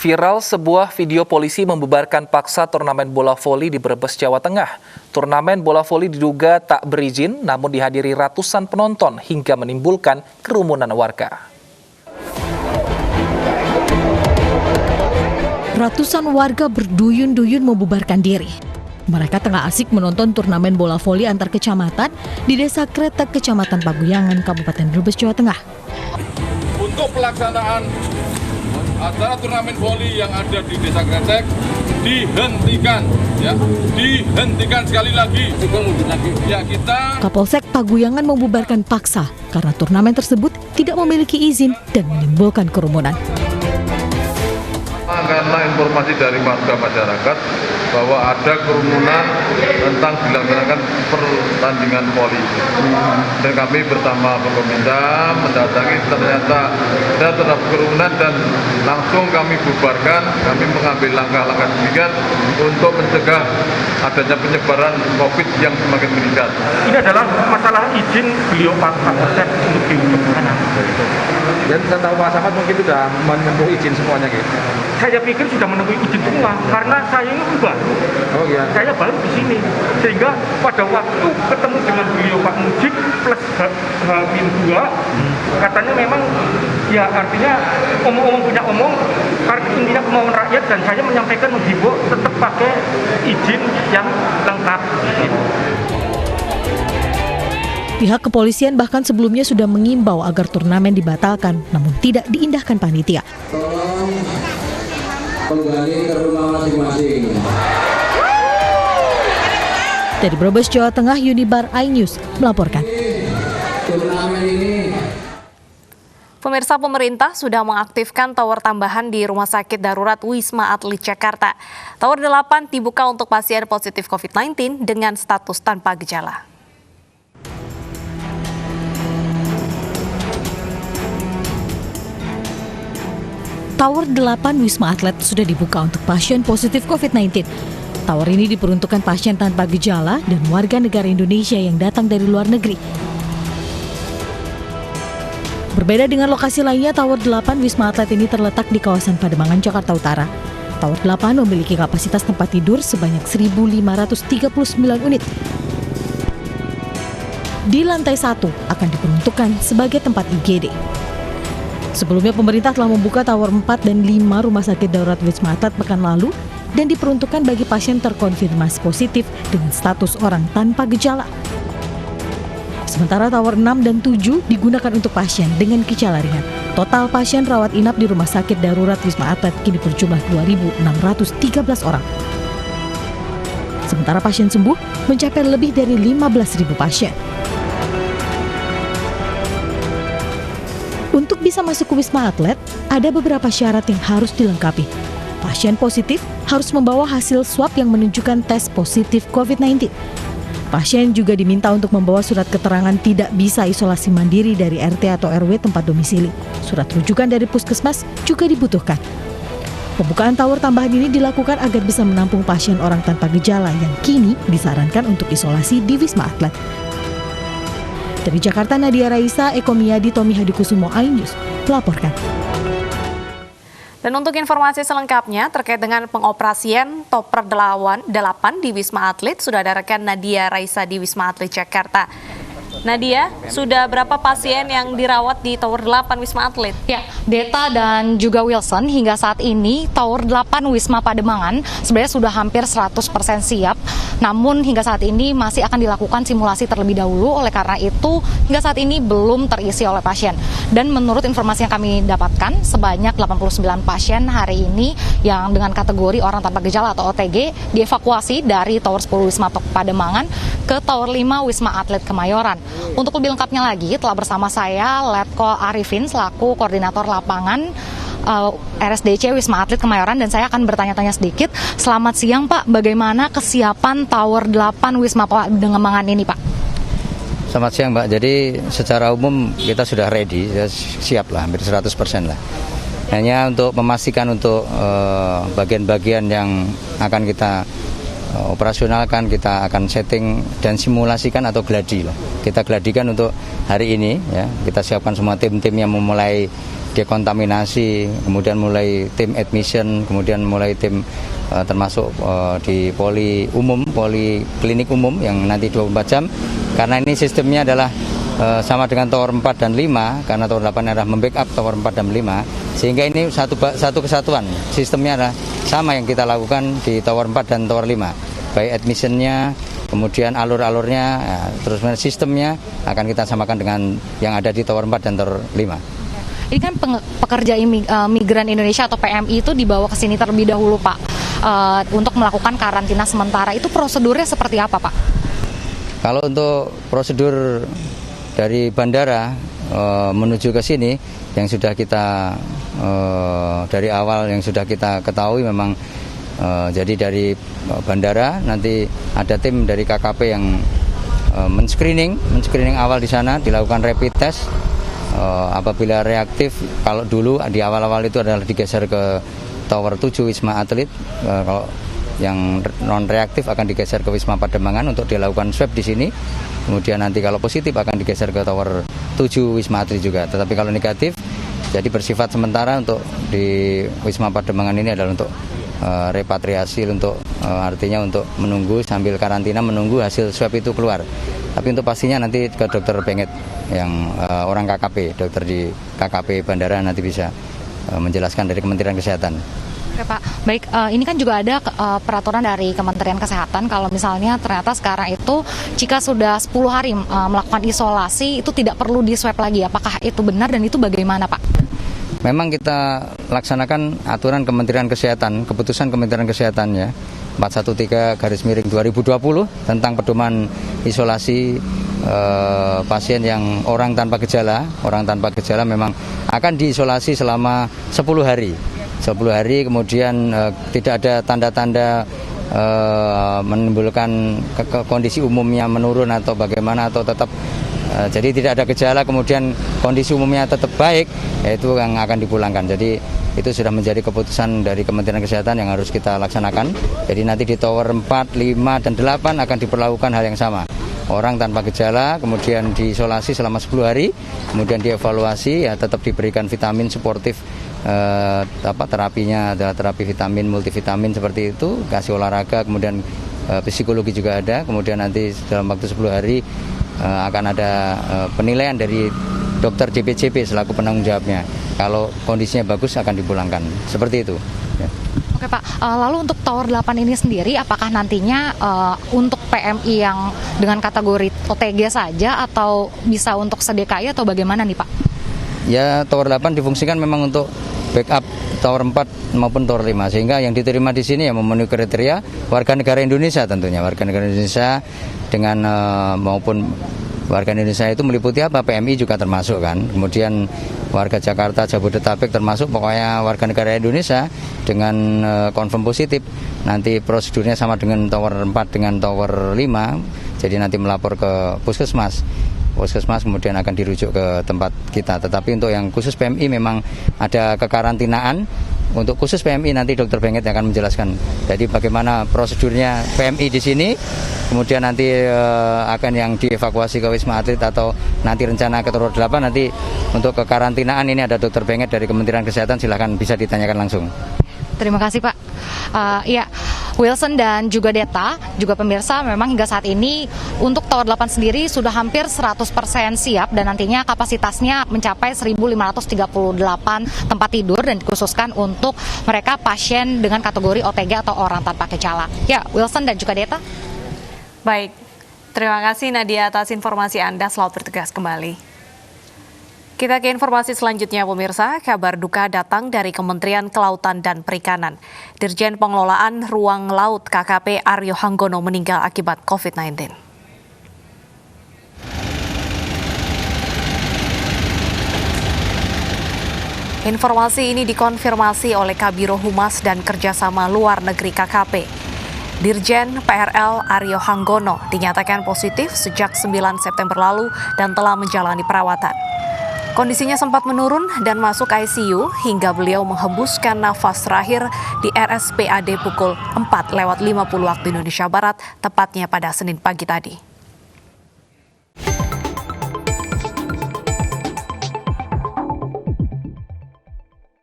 Viral sebuah video polisi membubarkan paksa turnamen bola voli di Brebes, Jawa Tengah. Turnamen bola voli diduga tak berizin, namun dihadiri ratusan penonton hingga menimbulkan kerumunan warga. Ratusan warga berduyun-duyun membubarkan diri. Mereka tengah asik menonton turnamen bola voli antar kecamatan di Desa Kretek, Kecamatan Paguyangan, Kabupaten Brebes, Jawa Tengah. Untuk pelaksanaan acara turnamen voli yang ada di Desa Kretek dihentikan, dihentikan sekali lagi. Ya, Kapolsek Paguyangan membubarkan paksa karena turnamen tersebut tidak memiliki izin dan menimbulkan kerumunan. Karena informasi dari warga masyarakat bahwa ada kerumunan tentang dilaksanakan pertandingan voli. Dan kami bersama Pemerintah mendatangi, ternyata ada terdapat kerumunan dan langsung kami bubarkan. Kami mengambil langkah-langkah demikian untuk mencegah adanya penyebaran COVID yang semakin meningkat. Ini adalah masalah izin beliau Pak Kapolsek untuk diumumkan. Dan saya tahu Pak Samad mungkin sudah menempuh izin semuanya gitu. Saya pikir sudah menemui izin semua karena saya ini baru. Oh iya. Saya baru di sini, sehingga pada waktu ketemu dengan beliau Pak Mujib plus H-2, katanya memang ya artinya omong-omong punya omong, karena intinya kemauan rakyat dan saya menyampaikan menghimbau tetap pakai izin yang lengkap. Pihak kepolisian bahkan sebelumnya sudah mengimbau agar turnamen dibatalkan, namun tidak diindahkan panitia. Tolong kembali ke rumah masing-masing. Dari Brebes, Jawa Tengah, Unibar iNews melaporkan. Turnamen ini. Pemirsa, pemerintah sudah mengaktifkan tower tambahan di Rumah Sakit Darurat Wisma Atlet Jakarta. Tower 8 dibuka untuk pasien positif COVID-19 dengan status tanpa gejala. Tower 8 Wisma Atlet sudah dibuka untuk pasien positif COVID-19. Tower ini diperuntukkan pasien tanpa gejala dan warga negara Indonesia yang datang dari luar negeri. Berbeda dengan lokasi lainnya, Tower 8 Wisma Atlet ini terletak di kawasan Pademangan, Jakarta Utara. Tower 8 memiliki kapasitas tempat tidur sebanyak 1.539 unit. Di lantai 1 akan diperuntukkan sebagai tempat IGD. Sebelumnya pemerintah telah membuka Tower 4 dan 5 Rumah Sakit Darurat Wisma Atlet pekan lalu dan diperuntukkan bagi pasien terkonfirmasi positif dengan status orang tanpa gejala. Sementara Tower 6 dan 7 digunakan untuk pasien dengan gejala ringan. Total pasien rawat inap di Rumah Sakit Darurat Wisma Atlet kini berjumlah 2.613 orang. Sementara pasien sembuh mencapai lebih dari 15.000 pasien. Untuk bisa masuk ke Wisma Atlet, ada beberapa syarat yang harus dilengkapi. Pasien positif harus membawa hasil swab yang menunjukkan tes positif COVID-19. Pasien juga diminta untuk membawa surat keterangan tidak bisa isolasi mandiri dari RT atau RW tempat domisili. Surat rujukan dari puskesmas juga dibutuhkan. Pembukaan tower tambahan ini dilakukan agar bisa menampung pasien orang tanpa gejala yang kini disarankan untuk isolasi di Wisma Atlet. Dari Jakarta, Nadia Raisa, Eko Miyadi, Tommy Hadikusumo, iNews melaporkan. Dan untuk informasi selengkapnya terkait dengan pengoperasian Tower 8 di Wisma Atlet, sudah ada rekan Nadia Raisa di Wisma Atlet Jakarta. Nadia, sudah berapa pasien yang dirawat di Tower 8 Wisma Atlet? Ya, Deta dan juga Wilson, hingga saat ini Tower 8 Wisma Pademangan sebenarnya sudah hampir 100% siap. Namun hingga saat ini masih akan dilakukan simulasi terlebih dahulu, oleh karena itu hingga saat ini belum terisi oleh pasien. Dan menurut informasi yang kami dapatkan, sebanyak 89 pasien hari ini yang dengan kategori orang tanpa gejala atau OTG dievakuasi dari Tower 10 Wisma Pademangan ke Tower 5 Wisma Atlet Kemayoran. Untuk lebih lengkapnya lagi, telah bersama saya Letko Arifin selaku koordinator lapangan RSDC Wisma Atlet Kemayoran, dan saya akan bertanya-tanya sedikit. Selamat siang Pak, bagaimana kesiapan Tower 8 Wisma Pademangan ini Pak? Selamat siang Mbak, jadi secara umum kita sudah ready, siap lah, hampir 100% lah. Hanya untuk memastikan untuk bagian-bagian yang akan kita operasionalkan, kita akan setting dan simulasikan atau gladi lah. Kita gladikan untuk hari ini ya. Kita siapkan semua tim-tim yang memulai dekontaminasi, kemudian mulai tim admission, kemudian mulai tim termasuk di poliklinik umum yang nanti 24 jam. Karena ini sistemnya adalah sama dengan tower 4 dan 5, karena tower 8 adalah membackup tower 4 dan 5, sehingga ini satu kesatuan. Sistemnya adalah sama yang kita lakukan di tower 4 dan tower 5, baik admissionnya, kemudian alur-alurnya, terus sistemnya akan kita samakan dengan yang ada di tower 4 dan tower 5. Ini kan pekerja migran Indonesia atau PMI itu dibawa ke sini terlebih dahulu, Pak, untuk melakukan karantina sementara. Itu prosedurnya seperti apa, Pak? Kalau untuk prosedur dari bandara menuju ke sini yang sudah kita dari awal yang sudah kita ketahui memang jadi dari bandara nanti ada tim dari KKP yang men-screening awal di sana, dilakukan rapid test. Apabila reaktif, kalau dulu di awal-awal itu adalah digeser ke tower 7 Wisma Atlet, kalau yang non reaktif akan digeser ke Wisma Pademangan untuk dilakukan swab di sini. Kemudian nanti kalau positif akan digeser ke tower 7 Wisma Atlet juga. Tetapi kalau negatif, jadi bersifat sementara untuk di Wisma Pademangan ini adalah untuk repatriasi, untuk artinya untuk menunggu sambil karantina menunggu hasil swab itu keluar. Tapi untuk pastinya nanti ke dokter Benget yang orang KKP, dokter di KKP bandara nanti bisa menjelaskan dari Kementerian Kesehatan. Oke Pak, baik, ini kan juga ada peraturan dari Kementerian Kesehatan kalau misalnya ternyata sekarang itu jika sudah 10 hari melakukan isolasi itu tidak perlu di swab lagi. Apakah itu benar dan itu bagaimana Pak? Memang kita laksanakan aturan Kementerian Kesehatan, keputusan Kementerian Kesehatan ya 413/2020 tentang pedoman isolasi pasien yang orang tanpa gejala. Orang tanpa gejala memang akan diisolasi selama 10 hari. 10 hari kemudian tidak ada tanda-tanda menimbulkan kondisi umumnya menurun atau bagaimana atau tetap jadi tidak ada gejala kemudian kondisi umumnya tetap baik, yaitu yang akan dipulangkan. Jadi itu sudah menjadi keputusan dari Kementerian Kesehatan yang harus kita laksanakan. Jadi nanti di tower 4, 5, dan 8 akan diperlakukan hal yang sama. Orang tanpa gejala kemudian diisolasi selama 10 hari, kemudian dievaluasi ya tetap diberikan vitamin suportif. Terapinya adalah terapi vitamin, multivitamin seperti itu, kasih olahraga, kemudian psikologi juga ada, kemudian nanti dalam waktu 10 hari akan ada penilaian dari dokter DPJP selaku penanggung jawabnya. Kalau kondisinya bagus akan dipulangkan, seperti itu. Ya. Oke Pak, lalu untuk Tower 8 ini sendiri apakah nantinya untuk PMI yang dengan kategori OTG saja atau bisa untuk se-DKI atau bagaimana nih Pak? Ya, Tower 8 difungsikan memang untuk backup Tower 4 maupun Tower 5, sehingga yang diterima di sini yang memenuhi kriteria warga negara Indonesia tentunya. Warga negara Indonesia dengan maupun warga Indonesia itu meliputi apa? PMI juga termasuk kan. Kemudian warga Jakarta, Jabodetabek termasuk, pokoknya warga negara Indonesia dengan confirm positif. Nanti prosedurnya sama dengan Tower 4 dengan Tower 5. Jadi nanti melapor ke Puskesmas kemudian akan dirujuk ke tempat kita. Tetapi untuk yang khusus PMI memang ada kekarantinaan. Untuk khusus PMI nanti Dr. Benget yang akan menjelaskan. Jadi bagaimana prosedurnya PMI di sini, kemudian nanti akan yang dievakuasi ke Wisma Atlet atau nanti rencana ke Tower 8 nanti untuk kekarantinaan ini ada Dr. Benget dari Kementerian Kesehatan, silakan bisa ditanyakan langsung. Terima kasih Pak. Ya, Wilson dan juga Deta, juga pemirsa, memang hingga saat ini untuk Tower 8 sendiri sudah hampir 100% siap dan nantinya kapasitasnya mencapai 1.538 tempat tidur dan dikhususkan untuk mereka pasien dengan kategori OTG atau orang tanpa gejala. Ya, Wilson dan juga Deta. Baik, terima kasih Nadia atas informasi Anda, selamat bertugas kembali. Kita ke informasi selanjutnya pemirsa, kabar duka datang dari Kementerian Kelautan dan Perikanan. Dirjen Pengelolaan Ruang Laut KKP Aryo Hanggono meninggal akibat COVID-19. Informasi ini dikonfirmasi oleh Kabiro Humas dan Kerjasama Luar Negeri KKP. Dirjen PRL Aryo Hanggono dinyatakan positif sejak 9 September lalu dan telah menjalani perawatan. Kondisinya sempat menurun dan masuk ICU hingga beliau menghembuskan nafas terakhir di RSPAD pukul 4:50 waktu Indonesia Barat, tepatnya pada Senin pagi tadi.